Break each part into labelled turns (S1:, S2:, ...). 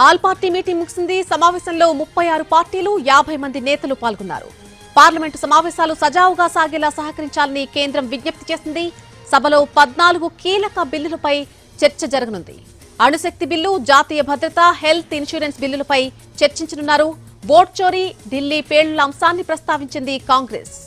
S1: All party meeting ముగిసింది. సమావేశంలో 36 పార్టీలు 50 మంది నేతలు పాల్గొన్నారు. పార్లమెంటు సమావేశాలు సజావుగా సాగేలా సహకరించాలని కేంద్రం విజ్ఞప్తి చేసింది. సభలో 14 కీలక బిల్లులపై చర్చ జరగనుంది. అణుశక్తి బిల్లు, జాతీయ భద్రత, హెల్త్ ఇన్సూరెన్స్ బిల్లులపై చర్చించనున్నారు. ఓట్ చోరీ, ఢిల్లీ పేలుళ్ల అంశాన్ని ప్రస్తావించింది కాంగ్రెస్.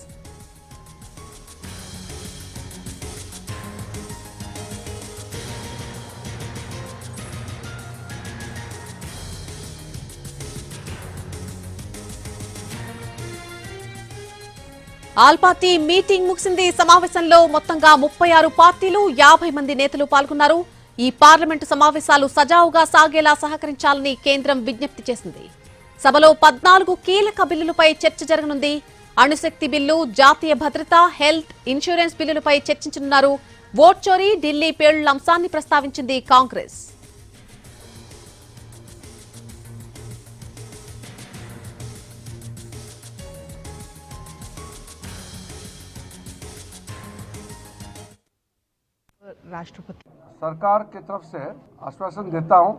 S1: ఆల్ పార్టీ మీటింగ్ ముగిసింది. సమావేశంలో మొత్తంగా 36 పార్టీలు 50 మంది నేతలు పాల్గొన్నారు. ఈ పార్లమెంటు సమావేశాలు సజావుగా సాగేలా సహకరించాలని కేంద్రం విజ్ఞప్తి చేసింది. సభలో 14 కీలక బిల్లులపై చర్చ జరగనుంది. అణుశక్తి బిల్లు, జాతీయ భద్రత, హెల్త్ ఇన్సూరెన్స్ బిల్లులపై చర్చించనున్నారు. ఓట్ చోరీ, ఢిల్లీ పేలుళ్ల అంశాన్ని ప్రస్తావించింది కాంగ్రెస్.
S2: राष्ट्रपति
S3: सरकार की तरफ से आश्वासन देता हूं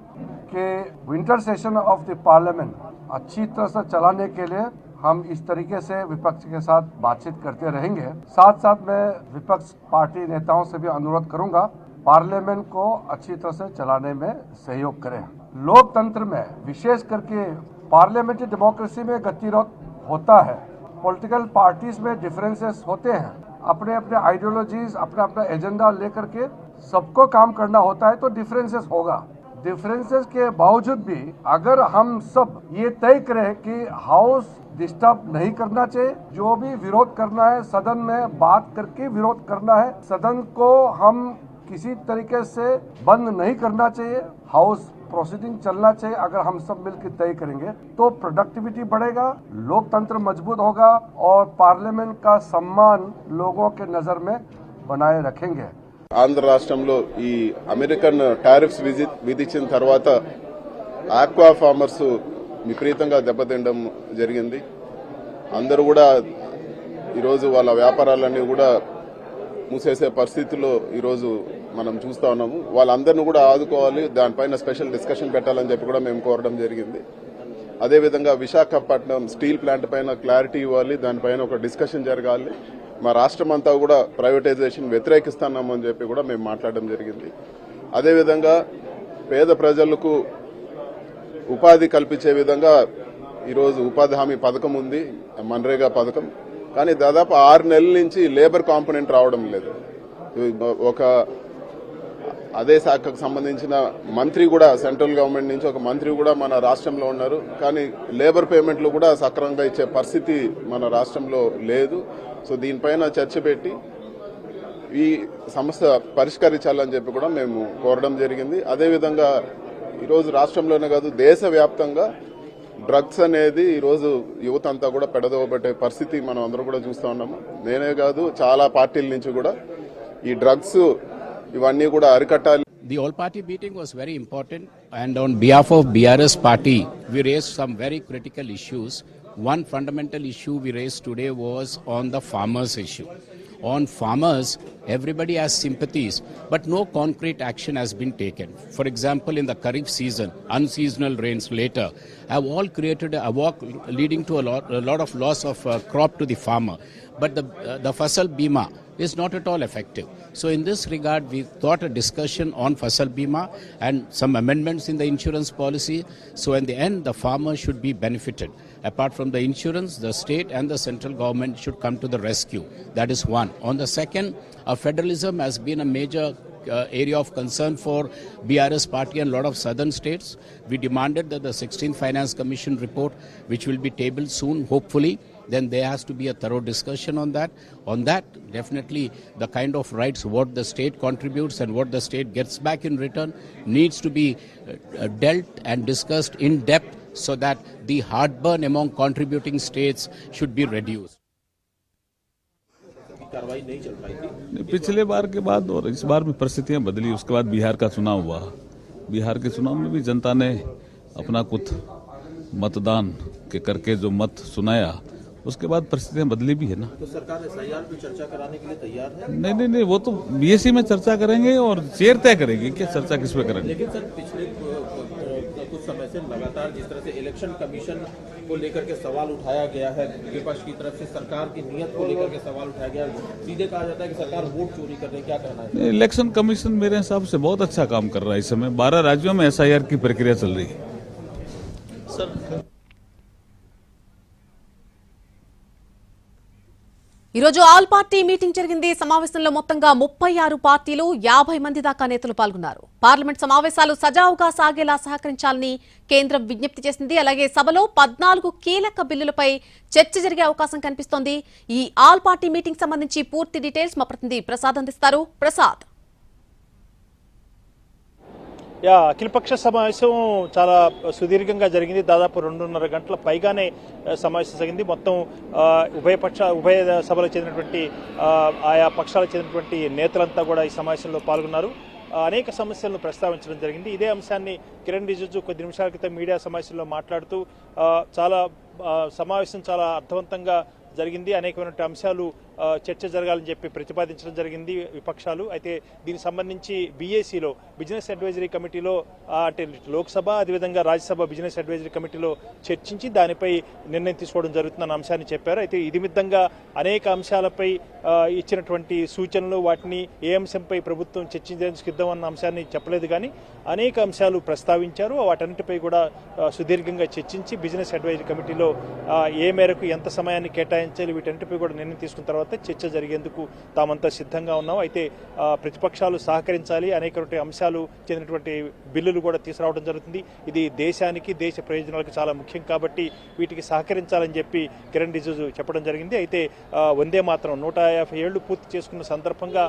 S3: कि winter session of the parliament अच्छी तरह से चलाने के लिए हम इस तरीके से विपक्ष के साथ बातचीत करते रहेंगे। साथ साथ मैं विपक्ष पार्टी नेताओं से भी अनुरोध करूंगा पार्लियामेंट को अच्छी तरह से चलाने में सहयोग करें। लोकतंत्र में विशेष करके पार्लियामेंट्री डेमोक्रेसी में गतिरोध होता है। पॉलिटिकल पार्टीज में डिफरेंसेस होते हैं, अपने अपने आइडियोलॉजीज, अपना अपना एजेंडा लेकर के सबको काम करना होता है, तो डिफरेंसेस होगा। डिफरेंसेस के बावजूद भी अगर हम सब ये तय करें कि हाउस डिस्टर्ब नहीं करना चाहिए, जो भी विरोध करना है सदन में बात करके विरोध करना है, सदन को हम किसी तरीके से बंद नहीं करना चाहिए, हाउस प्रोसीडिंग चलना चाहिए। अगर हम सब मिलकर तय करेंगे तो प्रोडक्टिविटी बढ़ेगा, लोकतंत्र मजबूत होगा और पार्लियामेंट का सम्मान लोगों के नजर में बनाए रखेंगे।
S4: ఆంధ్ర రాష్ట్రంలో ఈ అమెరికన్ టారిఫ్స్ విధించిన తర్వాత ఆక్వా ఫార్మర్స్ విపరీతంగా దెబ్బతినడం జరిగింది. అందరూ కూడా ఈరోజు వాళ్ళ వ్యాపారాలన్నీ కూడా మూసేసే పరిస్థితుల్లో ఈరోజు మనం చూస్తా ఉన్నాము. వాళ్ళందరినీ కూడా ఆదుకోవాలి, దానిపైన స్పెషల్ డిస్కషన్ పెట్టాలని చెప్పి కూడా మేము కోరడం జరిగింది. అదేవిధంగా విశాఖపట్నం స్టీల్ ప్లాంట్ పైన క్లారిటీ ఇవ్వాలి, దానిపైన ఒక డిస్కషన్ జరగాలి. మా రాష్ట్రం అంతా కూడా ప్రైవేటైజేషన్ వ్యతిరేకిస్తున్నామని చెప్పి కూడా మేము మాట్లాడడం జరిగింది. అదేవిధంగా పేద ప్రజలకు ఉపాధి కల్పించే విధంగా ఈరోజు ఉపాధి హామీ పథకం ఉంది, మన్రేగా పథకం. కానీ దాదాపు 6 నెలల నుంచి లేబర్ కాంపోనెంట్ రావడం లేదు. ఒక అదే శాఖకు సంబంధించిన మంత్రి కూడా సెంట్రల్ గవర్నమెంట్ నుంచి ఒక మంత్రి కూడా మన రాష్ట్రంలో ఉన్నారు, కానీ లేబర్ పేమెంట్లు కూడా సక్రమంగా ఇచ్చే పరిస్థితి మన రాష్ట్రంలో లేదు. సో దీనిపైన చర్చ పెట్టి ఈ సమస్య పరిష్కరించాలని చెప్పి కూడా మేము కోరడం జరిగింది. అదేవిధంగా ఈరోజు రాష్ట్రంలోనే కాదు దేశవ్యాప్తంగా డ్రగ్స్ అనేది ఈరోజు యువత అంతా కూడా పెడదోబట్టే పరిస్థితి మనం అందరూ కూడా చూస్తూ ఉన్నాము. నేనే కాదు చాలా పార్టీల నుంచి కూడా ఈ డ్రగ్స్ ఇవన్నీ కూడా అరికట్టాలి.
S5: The all-party meeting was very important, and on behalf of BRS party, we raised some very critical issues. One fundamental issue we raised today was on the farmers issue. On farmers, everybody has sympathies, but no concrete action has been taken. For example, in the Kharif season, unseasonal rains later have all created a walk leading to a lot of loss of crop to the farmer. But the Fasal Bima is not at all effective. So in this regard, we thought a discussion on Fasal Bima and some amendments in the insurance policy. So in the end, the farmer should be benefited. Apart from the insurance, the state and the central government should come to the rescue. That is one. On the second, federalism has been a major area of concern for BRS party and a lot of southern states. We demanded that the 16th Finance Commission report, which will be tabled soon, hopefully, then there has to be a thorough discussion on that. On that, definitely the kind of rights what the state contributes and what the state gets back in return needs to be dealt and discussed in depth so that the heartburn among contributing states should be reduced.
S6: पिछले बार के बाद और इस बार भी परिस्थितियां बदली, उसके बाद बिहार का चुनाव हुआ। बिहार के चुनाव में भी जनता ने अपना कुछ मतदान के करके जो मत सुनाया, उसके बाद परिस्थितियां बदली भी है ना।
S7: तो सरकार एसआईआर पे चर्चा कराने के लिए तैयार है?
S6: नहीं, वो तो बीएससी में चर्चा करेंगे और चेयर तय करेगी कि चर्चा किस पे करेंगे।
S7: लेकिन सर पिछले कुछ समय से लगातार जिस तरह से इलेक्शन कमीशन को लेकर के सवाल उठाया गया है, विपक्ष की तरफ से सरकार की नीयत को लेकर के सवाल उठाया गया, सीधे कहा जाता है कि सरकार वोट चोरी कर रही है, क्या कहना है?
S6: इलेक्शन कमीशन मेरे हिसाब से बहुत अच्छा काम कर रहा है। इस समय 12 राज्यों में SIR की प्रक्रिया चल रही है।
S1: ఈ రోజు ఆల్ పార్టీ మీటింగ్ జరిగింది. సమావేశంలో మొత్తంగా 36 పార్టీలు 50 మంది దాకా నేతలు పాల్గొన్నారు. పార్లమెంట్ సమావేశాలు సజావుగా సాగేలా సహకరించాలని కేంద్రం విజ్ఞప్తి చేసింది. అలాగే సభలో 14 కీలక బిల్లులపై చర్చ జరిగే అవకాశం కనిపిస్తోంది. ఈ ఆల్ పార్టీ మీటింగ్ సంబంధించి పూర్తి డీటెయిల్స్ మా ప్రతినిధి ప్రసాద్ అందిస్తారు. ప్రసాద్.
S2: అఖిలపక్ష సమావేశం చాలా సుదీర్ఘంగా జరిగింది. దాదాపు 2.5 గంటల పైగానే సమావేశం జరిగింది. మొత్తం ఉభయ సభలకు చెందినటువంటి ఆయా పక్షాలకు చెందినటువంటి నేతలంతా కూడా ఈ సమావేశంలో పాల్గొన్నారు. అనేక సమస్యలను ప్రస్తావించడం జరిగింది. ఇదే అంశాన్ని కిరణ్ రిజిజు కొద్ది నిమిషాల క్రితం మీడియా సమావేశంలో మాట్లాడుతూ సమావేశం చాలా అర్థవంతంగా జరిగింది, అనేకమైన అంశాలు చర్చ జరగాలని చెప్పి ప్రతిపాదించడం జరిగింది విపక్షాలు. అయితే దీనికి సంబంధించి BACలో బిజినెస్ అడ్వైజరీ కమిటీలో అంటే లోక్సభ అదేవిధంగా రాజ్యసభ బిజినెస్ అడ్వైజరీ కమిటీలో చర్చించి దానిపై నిర్ణయం తీసుకోవడం జరుగుతుందన్న అంశాన్ని చెప్పారు. అయితే ఇది మిద్దంగా అనేక అంశాలపై ఇచ్చినటువంటి సూచనలు, వాటిని ఏ అంశంపై ప్రభుత్వం చర్చించడానికి సిద్ధమన్న అంశాన్ని చెప్పలేదు, కానీ అనేక అంశాలు ప్రస్తావించారు. వాటన్నిటిపై కూడా సుదీర్ఘంగా చర్చించి బిజినెస్ అడ్వైజరీ కమిటీలో ఏ మేరకు ఎంత సమయాన్ని కేటాయించాలి వీటన్నిటిపై కూడా నిర్ణయం తీసుకున్న తర్వాత చర్చ జరిగేందుకు తామంతా సిద్ధంగా ఉన్నాం. అయితే ప్రతిపక్షాలు సహకరించాలి, అనేక అంశాలు చెందినటువంటి బిల్లులు కూడా తీసుకురావడం జరుగుతుంది. ఇది దేశానికి దేశ ప్రయోజనాలకు చాలా ముఖ్యం కాబట్టి వీటికి సహకరించాలని చెప్పి కిరణ్ రిజిజు చెప్పడం జరిగింది. అయితే వందే మాత్రం 150 ఏళ్లు పూర్తి చేసుకున్న సందర్భంగా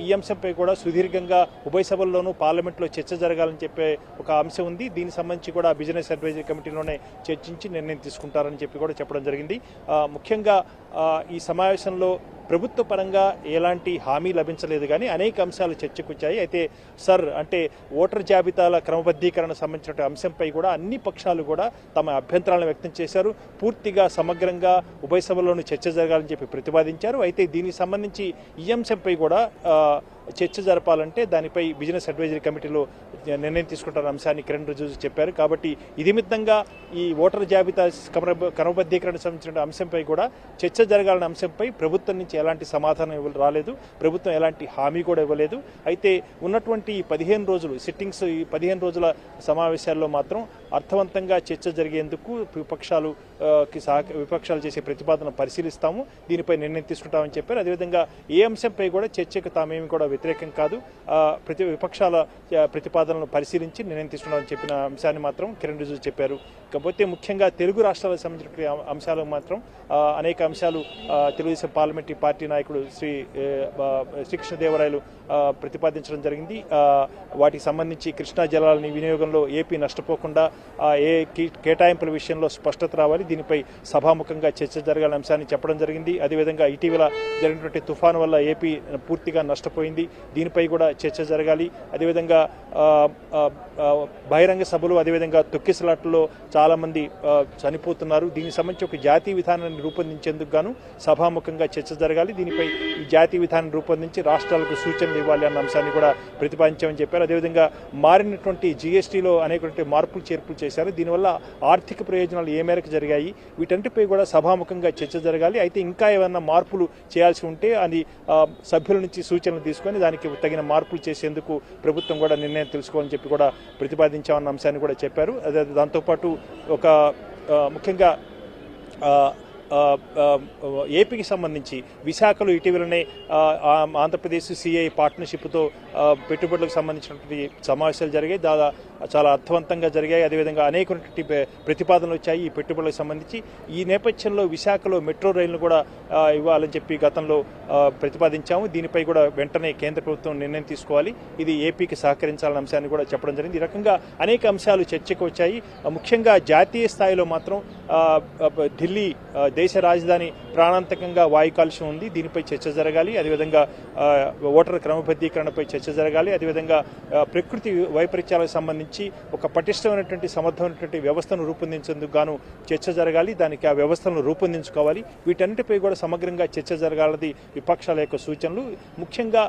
S2: ఈ అంశంపై కూడా సుదీర్ఘంగా ఉభయ సభల్లోనూ పార్లమెంట్లో చర్చ జరగాలని చెప్పే ఒక అంశం ఉంది. దీనికి సంబంధించి కూడా బిజినెస్ అడ్వైజరీ కమిటీలోనే చర్చించి నిర్ణయం తీసుకుంటారని చెప్పి కూడా చెప్పడం జరిగింది. ముఖ్యంగా ఈ సమావేశంలో ప్రభుత్వ పరంగా ఎలాంటి హామీ లభించలేదు, కానీ అనేక అంశాలు చర్చకు వచ్చాయి. అయితే అంటే ఓటర్ జాబితాల క్రమబద్ధీకరణ సంబంధించిన అంశంపై కూడా అన్ని పక్షాలు కూడా తమ అభ్యంతరాలను వ్యక్తం చేశారు. పూర్తిగా సమగ్రంగా ఉభయ సభల్లోనూ చర్చ జరగాలని చెప్పి ప్రతిపాదించారు. అయితే దీనికి సంబంధించి ఈ అంశంపై కూడా చర్చ జరపాలంటే దానిపై బిజినెస్ అడ్వైజరీ కమిటీలో నిర్ణయం తీసుకుంటారన్న అంశాన్ని కిరణ్ రిజిజు చెప్పారు. కాబట్టి ఇది మిత్తంగా ఈ ఓటర్ జాబితా క్రమబద్ధీకరణ సంబంధించిన అంశంపై కూడా చర్చ జరగాలన్న అంశంపై ప్రభుత్వం నుంచి ఎలాంటి సమాధానం రాలేదు, ప్రభుత్వం ఎలాంటి హామీ కూడా ఇవ్వలేదు. అయితే ఉన్నటువంటి ఈ 15 రోజులు సిట్టింగ్స్, ఈ 15 రోజుల సమావేశాల్లో మాత్రం అర్థవంతంగా చర్చ జరిగేందుకు విపక్షాలు చేసే ప్రతిపాదన పరిశీలిస్తాము, దీనిపై నిర్ణయం తీసుకుంటామని చెప్పారు. అదేవిధంగా ఏ అంశంపై కూడా చర్చకు తామేమి కూడా వ్యతిరేకం కాదు, విపక్షాల ప్రతిపాదనలను పరిశీలించి నిర్ణయం తీసుకున్నామని చెప్పిన అంశాన్ని మాత్రం కిరణ్ రిజిజు చెప్పారు. కాకపోతే ముఖ్యంగా తెలుగు రాష్ట్రాలకు సంబంధించిన అంశాలకు మాత్రం అనేక అంశాలు తెలుగుదేశం పార్లమెంటరీ పార్టీ నాయకుడు శ్రీకృష్ణదేవరాయలు ప్రతిపాదించడం జరిగింది. వాటికి సంబంధించి కృష్ణా జలాలని వినియోగంలో ఏపీ నష్టపోకుండా ఏ కేటాయింపుల విషయంలో స్పష్టత రావాలి, దీనిపై సభాముఖంగా చర్చ జరగాలని అంశాన్ని చెప్పడం జరిగింది. అదేవిధంగా ఇటీవల జరిగినటువంటి తుఫాను వల్ల ఏపీ పూర్తిగా నష్టపోయింది, దీనిపై కూడా చర్చ జరగాలి. అదేవిధంగా బహిరంగ సభలు, అదేవిధంగా తొక్కిసలాట్లలో చాలామంది చనిపోతున్నారు, దీనికి సంబంధించి ఒక జాతీయ విధానాన్ని రూపొందించేందుకు గాను సభాముఖంగా చర్చ జరగాలి. దీనిపై ఈ జాతీయ విధానం రూపొందించి రాష్ట్రాలకు సూచనలు ఇవ్వాలి అన్న అంశాన్ని కూడా ప్రతిపాదించామని చెప్పారు. అదేవిధంగా మారినటువంటి GSTలో అనేకటువంటి మార్పులు చేర్పులు చేశారు, దీనివల్ల ఆర్థిక ప్రయోజనాలు ఏ మేరకు జరిగాయి వీటన్నిటిపై కూడా సభాముఖంగా చర్చ జరగాలి. అయితే ఇంకా ఏమైనా మార్పులు చేయాల్సి ఉంటే అది సభ్యుల నుంచి సూచనలు తీసుకొని దానికి తగిన మార్పులు చేసేందుకు ప్రభుత్వం కూడా నిర్ణయం తెలుసుకోవాలని చెప్పి కూడా ప్రతిపాదించామన్న అంశాన్ని కూడా చెప్పారు. అదే దాంతోపాటు ఒక ముఖ్యంగా ఏపీకి సంబంధించి విశాఖలో ఇటీవలనే ఆంధ్రప్రదేశ్ CI పార్ట్నర్షిప్తో పెట్టుబడులకు సంబంధించినటువంటి సమావేశాలు జరిగాయి, చాలా అర్థవంతంగా జరిగాయి. అదేవిధంగా అనేకటువంటి ప్రతిపాదనలు వచ్చాయి ఈ పెట్టుబడులకు సంబంధించి. ఈ నేపథ్యంలో విశాఖలో మెట్రో రైలును కూడా ఇవ్వాలని చెప్పి గతంలో ప్రతిపాదించాము, దీనిపై కూడా వెంటనే కేంద్ర ప్రభుత్వం నిర్ణయం తీసుకోవాలి, ఇది ఏపీకి సహకరించాలన్న అంశాన్ని కూడా చెప్పడం జరిగింది. ఈ రకంగా అనేక అంశాలు చర్చకు వచ్చాయి. ముఖ్యంగా జాతీయ స్థాయిలో మాత్రం ఢిల్లీ దేశ రాజధాని ప్రాణాంతకంగా వాయు కాలుష్యం ఉంది, దీనిపై చర్చ జరగాలి. అదేవిధంగా ఓటర్ క్రమబద్ధీకరణపై చర్చ జరగాలి. అదేవిధంగా ప్రకృతి వైపరీత్యాలకు సంబంధించి ఒక పటిష్టమైనటువంటి సమర్థమైనటువంటి వ్యవస్థను రూపొందించేందుకు గాను చర్చ జరగాలి, దానికి ఆ వ్యవస్థను రూపొందించుకోవాలి. వీటన్నిటిపై కూడా సమగ్రంగా చర్చ జరగాలది విపక్షాల యొక్క సూచనలు. ముఖ్యంగా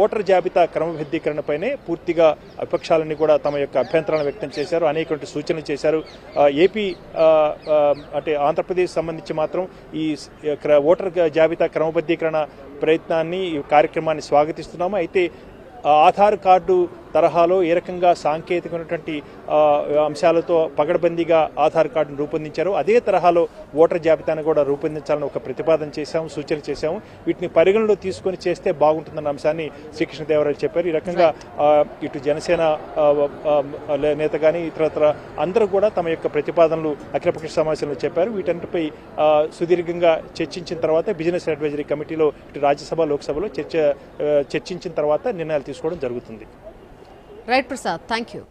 S2: ఓటర్ జాబితా క్రమబద్ధీకరణపైనే పూర్తిగా విపక్షాలన్నీ కూడా తమ యొక్క అభ్యంతరాలను వ్యక్తం చేశారు, అనేక సూచనలు చేశారు. ఏపీ అంటే ఆంధ్రప్రదేశ్ సంబంధించి మాత్రం ఈ ఓటర్ జాబితా క్రమబద్ధీకరణ ప్రయత్నాన్ని ఈ కార్యక్రమాన్ని స్వాగతిస్తున్నాము. అయితే ఆధార్ కార్డు తరహాలో ఏ రకంగా సాంకేతికమైనటువంటి అంశాలతో పగడబందీగా ఆధార్ కార్డును రూపొందించారో అదే తరహాలో ఓటర్ జాబితాను కూడా రూపొందించాలని ఒక ప్రతిపాదన చేశాము, సూచన చేశాము. వీటిని పరిగణలో తీసుకొని చేస్తే బాగుంటుందన్న అంశాన్ని శ్రీకృష్ణదేవరాయలు చెప్పారు. ఈ రకంగా ఇటు జనసేన నేత కానీ ఇతరత్ర అందరూ కూడా తమ యొక్క ప్రతిపాదనలు అఖిలపక్ష సమావేశంలో చెప్పారు. వీటన్నిటిపై సుదీర్ఘంగా చర్చించిన తర్వాత బిజినెస్ అడ్వైజరీ కమిటీలో ఇటు రాజ్యసభ లోక్సభలో చర్చించిన తర్వాత నిర్ణయాలు తీసుకోవడం జరుగుతుంది.
S1: Right Prasad, thank you.